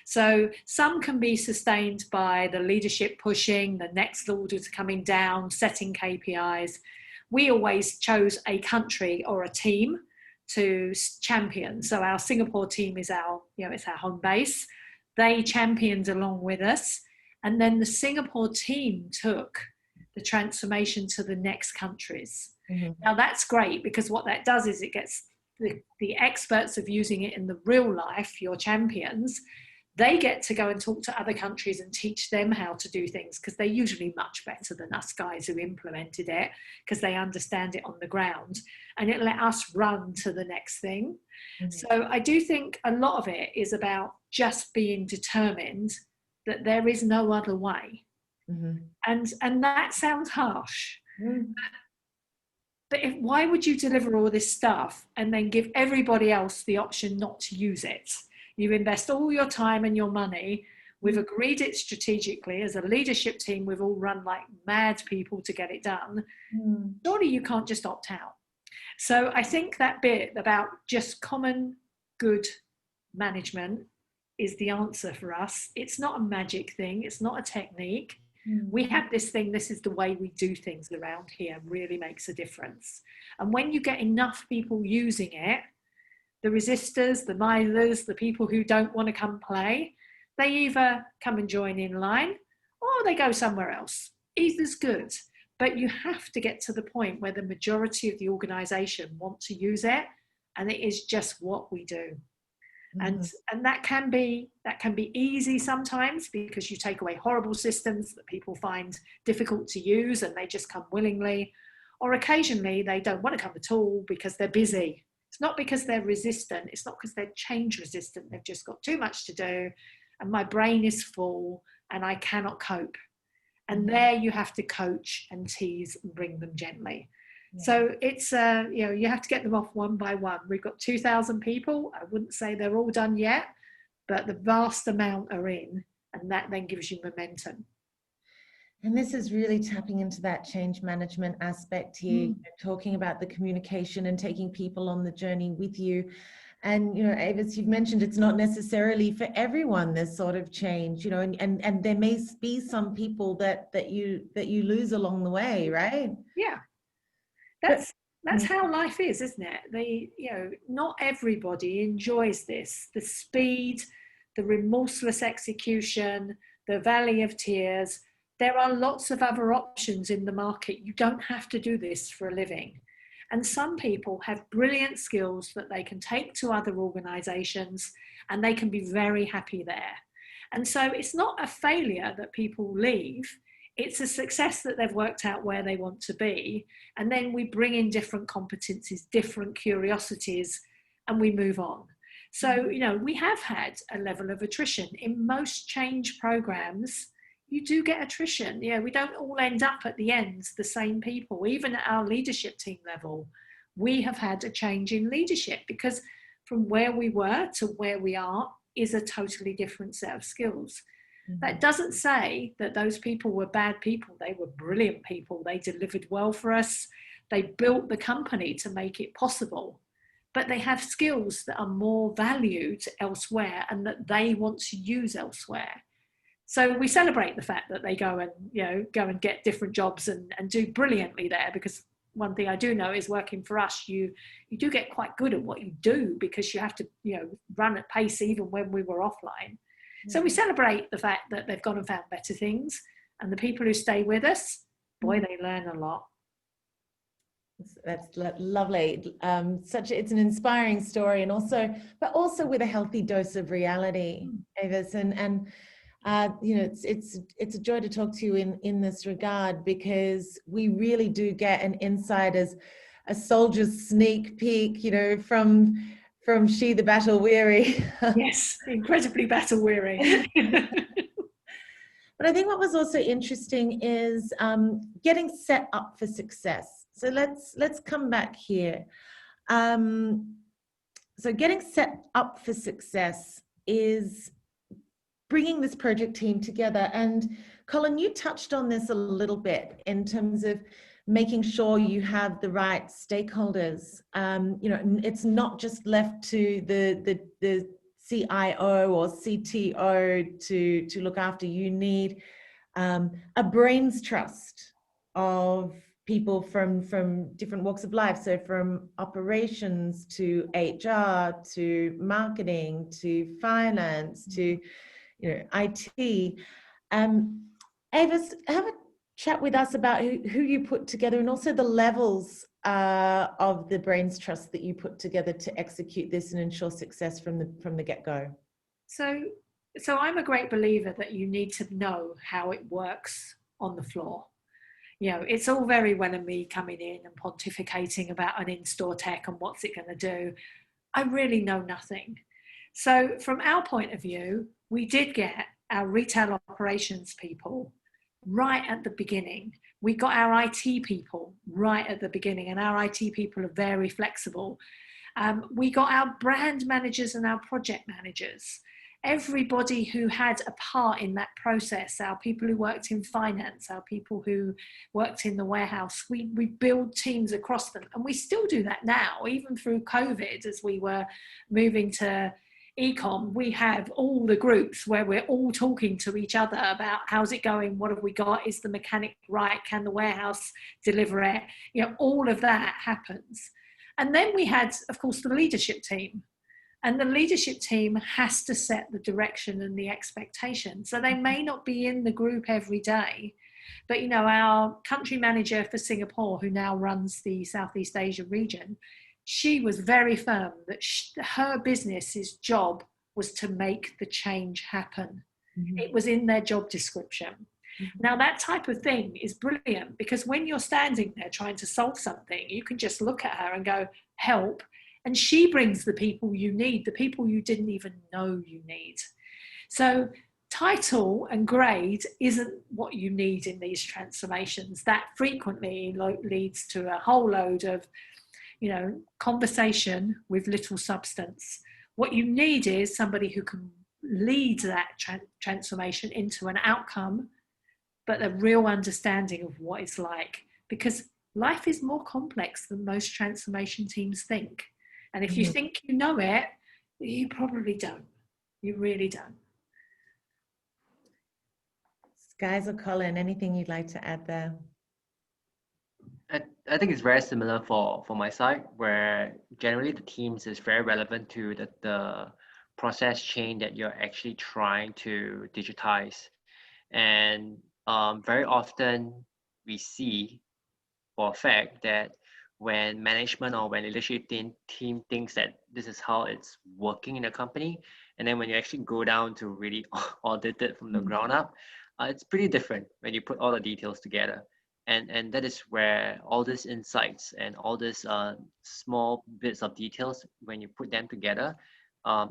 So some can be sustained by the leadership pushing, the next orders coming down, setting KPIs. We always chose a country or a team to champion. So our Singapore team is it's our home base. They championed along with us. And then the Singapore team took the transformation to the next countries. Mm-hmm. Now that's great, because what that does is it gets the experts of using it in the real life, your champions, they get to go and talk to other countries and teach them how to do things, because they're usually much better than us guys who implemented it, because they understand it on the ground, and it let us run to the next thing. Mm-hmm. So I do think a lot of it is about just being determined that there is no other way. Mm-hmm. And that sounds harsh. Mm-hmm. But why would you deliver all this stuff and then give everybody else the option not to use it? You invest all your time and your money. We've agreed it strategically. As a leadership team, we've all run like mad people to get it done. Surely you can't just opt out. So I think that bit about just common good management is the answer for us. It's not a magic thing. It's not a technique. We have this thing, this is the way we do things around here, really makes a difference. And when you get enough people using it, the resistors, the milers, the people who don't want to come play, they either come and join in line or they go somewhere else. Either's good, but you have to get to the point where the majority of the organization want to use it, and it is just what we do. And that can be easy sometimes, because you take away horrible systems that people find difficult to use and they just come willingly, or occasionally they don't want to come at all because they're busy. It's not because they're resistant, it's not because they're change resistant, they've just got too much to do and my brain is full and I cannot cope. And there you have to coach and tease and bring them gently. So it's, you have to get them off one by one. We've got 2,000 people. I wouldn't say they're all done yet, but the vast amount are in, and that then gives you momentum. And this is really tapping into that change management aspect here, talking about the communication and taking people on the journey with you. And, Avis, you've mentioned it's not necessarily for everyone, this sort of change, and there may be some people that you lose along the way, right? Yeah. That's how life is, isn't it? Not everybody enjoys this. The speed, the remorseless execution, the valley of tears. There are lots of other options in the market. You don't have to do this for a living. And some people have brilliant skills that they can take to other organizations and they can be very happy there. And so it's not a failure that people leave. It's a success that they've worked out where they want to be. And then we bring in different competencies, different curiosities, and we move on. So, we have had a level of attrition. In most change programs, you do get attrition. We don't all end up at the end the same people. Even at our leadership team level, we have had a change in leadership, because from where we were to where we are is a totally different set of skills. That doesn't say that those people were bad people. They were brilliant people. They delivered well for us. They built the company to make it possible. But they have skills that are more valued elsewhere and that they want to use elsewhere. So we celebrate the fact that they go and get different jobs and do brilliantly there, because one thing I do know is working for us, you do get quite good at what you do, because you have to run at pace even when we were offline. So we celebrate the fact that they've gone and found better things, and the people who stay with us, boy, they learn a lot. That's lovely. It's an inspiring story, and also with a healthy dose of reality, Avis. And it's a joy to talk to you in this regard, because we really do get an insight as a soldier's sneak peek, from She the Battle Weary. Yes, incredibly battle weary. But I think what was also interesting is getting set up for success. So let's come back here. So getting set up for success is bringing this project team together. And Colin, you touched on this a little bit in terms of making sure you have the right stakeholders. You know, it's not just left to the CIO or CTO to look after. You need a brains trust of people from different walks of life. So from operations to HR to marketing to finance to IT. Avis, have a chat with us about who you put together and also the levels of the brains trust that you put together to execute this and ensure success from the get-go. So I'm a great believer that you need to know how it works on the floor. You know, it's all very well in me coming in and pontificating about an in-store tech and what's it going to do. I really know nothing. So from our point of view, we did get our retail operations people right at the beginning. We got our IT people right at the beginning, and our IT people are very flexible. We got our brand managers and our project managers. Everybody who had a part in that process, our people who worked in finance, our people who worked in the warehouse, we build teams across them. And we still do that now, even through COVID, as we were moving to ecom, we have all the groups where we're all talking to each other about how's it going, what have we got, is the mechanic right, can the warehouse deliver it, you know, all of that happens. And then we had, of course, the leadership team. And the leadership team has to set the direction and the expectation. So they may not be in the group every day, but, you know, our country manager for Singapore, who now runs the Southeast Asia region, she was very firm that her business's job was to make the change happen. Mm-hmm. It was in their job description. Mm-hmm. Now, that type of thing is brilliant, because when you're standing there trying to solve something, you can just look at her and go, help. And she brings the people you need, the people you didn't even know you need. So title and grade isn't what you need in these transformations. That frequently leads to a whole load of, you know, conversation with little substance. What you need is somebody who can lead that transformation into an outcome, but a real understanding of what it's like, because life is more complex than most transformation teams think. And if you think you know it, you probably don't. You really don't. Guys or Colin, anything you'd like to add there? I think it's very similar for my side, where generally the teams is very relevant to the process chain that you're actually trying to digitize. And very often we see for a fact that when management or when leadership team thinks that this is how it's working in a company, and then when you actually go down to really audit it from the ground up, it's pretty different when you put all the details together. And that is where all these insights and all these small bits of details, when you put them together,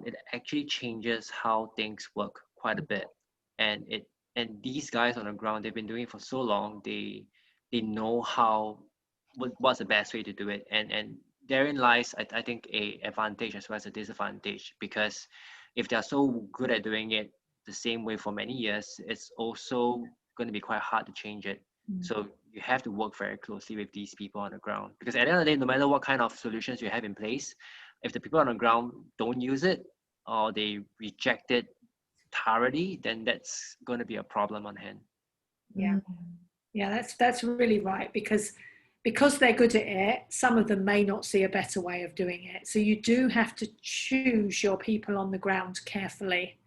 it actually changes how things work quite a bit. And these guys on the ground, they've been doing it for so long, they know what's the best way to do it. And therein lies, I think, a advantage as well as a disadvantage, because if they're so good at doing it the same way for many years, it's also going to be quite hard to change it. So you have to work very closely with these people on the ground, because at the end of the day, no matter what kind of solutions you have in place, if the people on the ground don't use it or they reject it thoroughly, then that's going to be a problem on hand. Yeah, that's really right, because they're good at it, some of them may not see a better way of doing it. So you do have to choose your people on the ground carefully.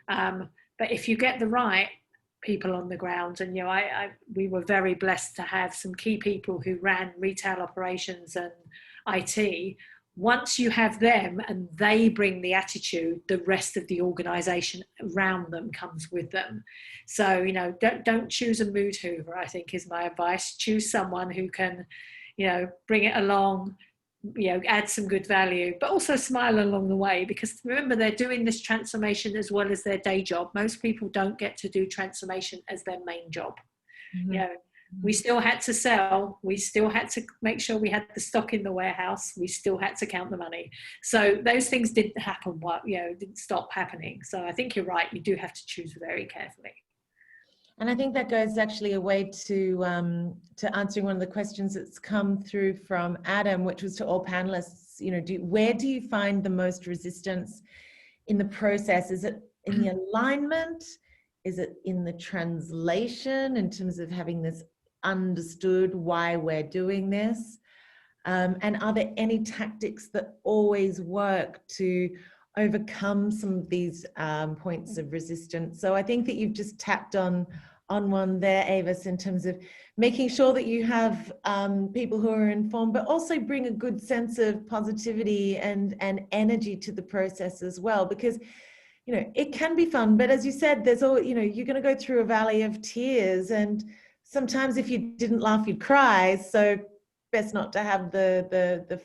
But if you get the right people on the ground, and you know, we were very blessed to have some key people who ran retail operations and IT. Once you have them and they bring the attitude, the rest of the organization around them comes with them. So, you know, don't choose a mood hoover, I think, is my advice. Choose someone who can, you know, bring it along, you know, add some good value, but also smile along the way, because remember, they're doing this transformation as well as their day job. Most people don't get to do transformation as their main job. You know, We still had to sell. We still had to make sure we had the stock in the warehouse. We still had to count the money. So those things didn't happen. Didn't stop happening. So I think you're right. You do have to choose very carefully. And I think that goes actually a way to answering one of the questions that's come through from Adam, which was to all panelists. You know, where do you find the most resistance in the process? Is it in the alignment? Is it in the translation in terms of having this understood why we're doing this? And are there any tactics that always work to overcome some of these points of resistance? So I think that you've just tapped on one there, Avis, in terms of making sure that you have people who are informed, but also bring a good sense of positivity and energy to the process as well, because you know, it can be fun, but as you said, there's all, you know, you're going to go through a valley of tears, and sometimes if you didn't laugh, you'd cry. So best not to have the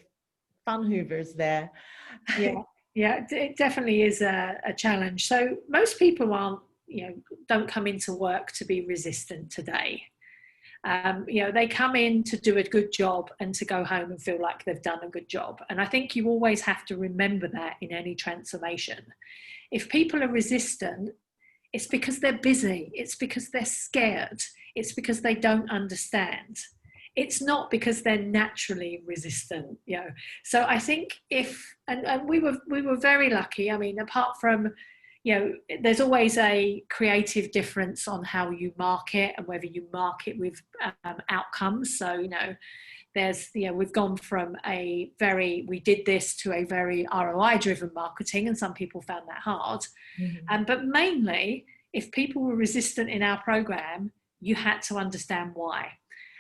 fun hoovers there. Yeah, it definitely is a challenge. So most people don't come into work to be resistant today. You know, they come in to do a good job and to go home and feel like they've done a good job. And I think you always have to remember that in any transformation. If people are resistant, it's because they're busy. It's because they're scared. It's because they don't understand. It's not because they're naturally resistant, you know. So I think and we were very lucky. I mean, apart from, you know, there's always a creative difference on how you market and whether you market with outcomes. So, you know, we've gone from we did this to a very ROI driven marketing, and some people found that hard. Mm-hmm. But mainly, if people were resistant in our program, you had to understand why.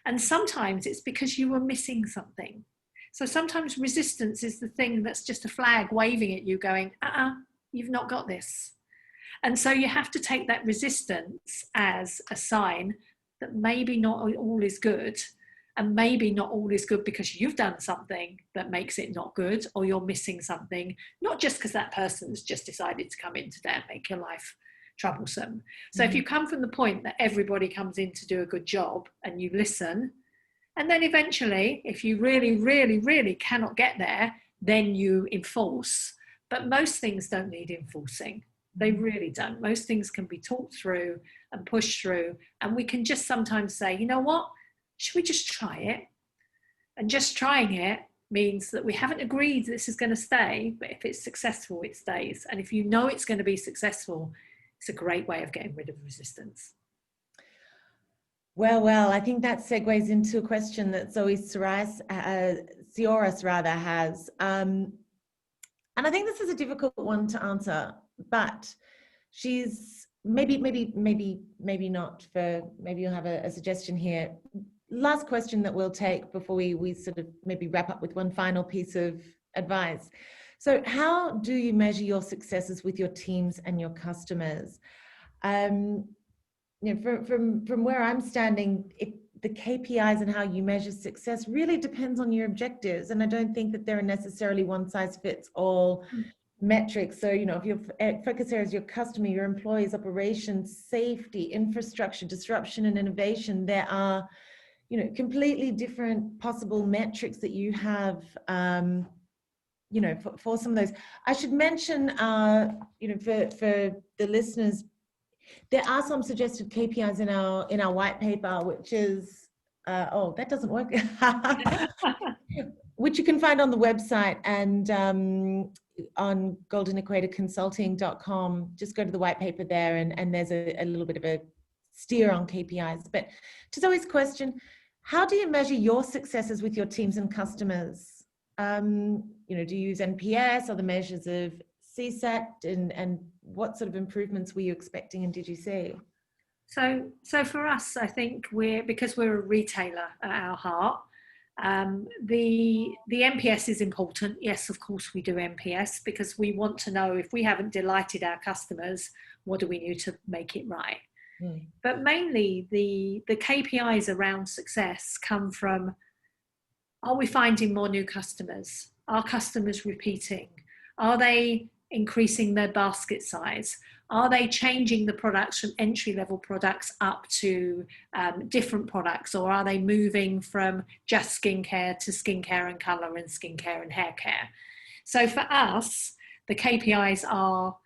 And sometimes it's because you were missing something. So sometimes resistance is the thing that's just a flag waving at you going, you've not got this. And so you have to take that resistance as a sign that maybe not all is good. And maybe not all is good because you've done something that makes it not good, or you're missing something, not just because that person's just decided to come in today and make your life troublesome. So if you come from the point that everybody comes in to do a good job and you listen, and then eventually, if you really, really, really cannot get there, then you enforce. But most things don't need enforcing. They really don't. Most things can be talked through and pushed through. And we can just sometimes say, you know what? Should we just try it? And just trying it means that we haven't agreed this is going to stay, but if it's successful, it stays. And if you know it's going to be successful, it's a great way of getting rid of resistance. Well, I think that segues into a question that Zoe Sioras has. And I think this is a difficult one to answer, but she's maybe not for, maybe you'll have a suggestion here. Last question that we'll take before we sort of maybe wrap up with one final piece of advice. So how do you measure your successes with your teams and your customers? You know, from where I'm standing, the KPIs and how you measure success really depends on your objectives. And I don't think that there are necessarily one size fits all metrics. So, you know, if your focus area is your customer, your employees, operations, safety, infrastructure, disruption, and innovation, there are, you know, completely different possible metrics that you have, you know, for some of those. I should mention, you know, for the listeners, there are some suggested KPIs in our white paper, which is, that doesn't work, which you can find on the website and on goldenequatorconsulting.com. Just go to the white paper there, and there's a little bit of a steer on KPIs. But to Zoe's question, how do you measure your successes with your teams and customers? You know, do you use NPS or the measures of CSAT, and what sort of improvements were you expecting and did you see? So for us, I think because we're a retailer at our heart, the NPS is important. Yes, of course we do NPS, because we want to know if we haven't delighted our customers, what do we need to make it right? But mainly the KPIs around success come from, are we finding more new customers? Are customers repeating? Are they increasing their basket size? Are they changing the products from entry-level products up to different products, or are they moving from just skincare to skincare and colour and skincare and hair care? So for us, the KPIs are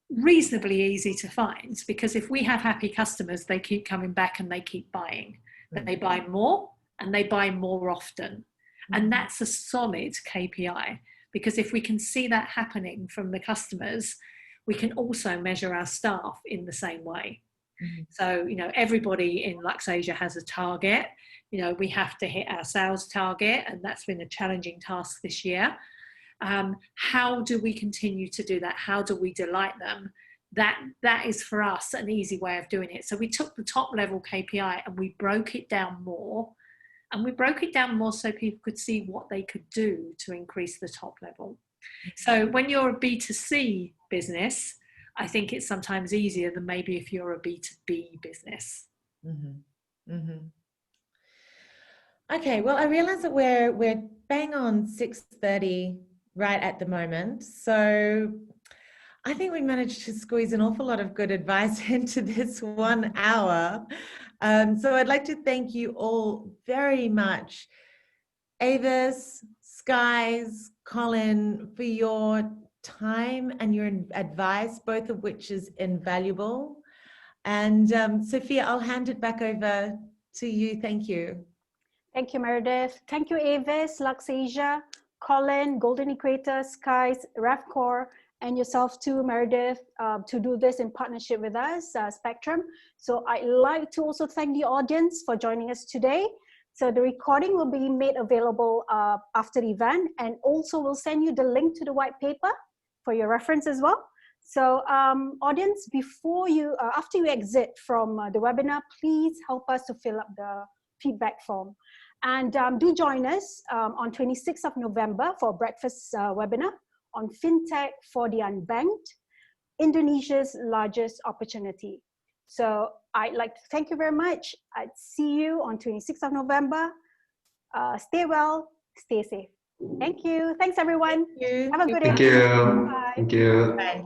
reasonably easy to find, because if we have happy customers, they keep coming back and they keep buying. But they buy more and they buy more often. And that's a solid KPI, because if we can see that happening from the customers, we can also measure our staff in the same way. So, you know, everybody in Luxasia has a target. You know, we have to hit our sales target, and that's been a challenging task this year. How do we continue to do that? How do we delight them? That is for us an easy way of doing it. So we took the top level KPI and we broke it down more. And we broke it down more so people could see what they could do to increase the top level. So when you're a B2C business, I think it's sometimes easier than maybe if you're a B2B business. Okay, well, I realize that we're bang on 6:30 right at the moment. So I think we managed to squeeze an awful lot of good advice into this 1 hour. So I'd like to thank you all very much, Avis, Skies, Colin, for your time and your advice, both of which is invaluable. And Sophia, I'll hand it back over to you. Thank you. Thank you, Meredith. Thank you, Avis, Luxasia, Colin, Golden Equator, Skies, RevCore, and yourself too, Meredith, to do this in partnership with us, Spectrum. So I'd like to also thank the audience for joining us today. So the recording will be made available after the event, and also we'll send you the link to the white paper for your reference as well. So audience, before you, after you exit from the webinar, please help us to fill up the feedback form. And do join us on 26th of November for a breakfast webinar on FinTech for the Unbanked, Indonesia's largest opportunity. So I'd like to thank you very much. I'd see you on 26th of November. Stay well, stay safe. Thank you. Thanks, everyone. Thank you. Have a good Thank evening. you. Bye. Thank you. Bye.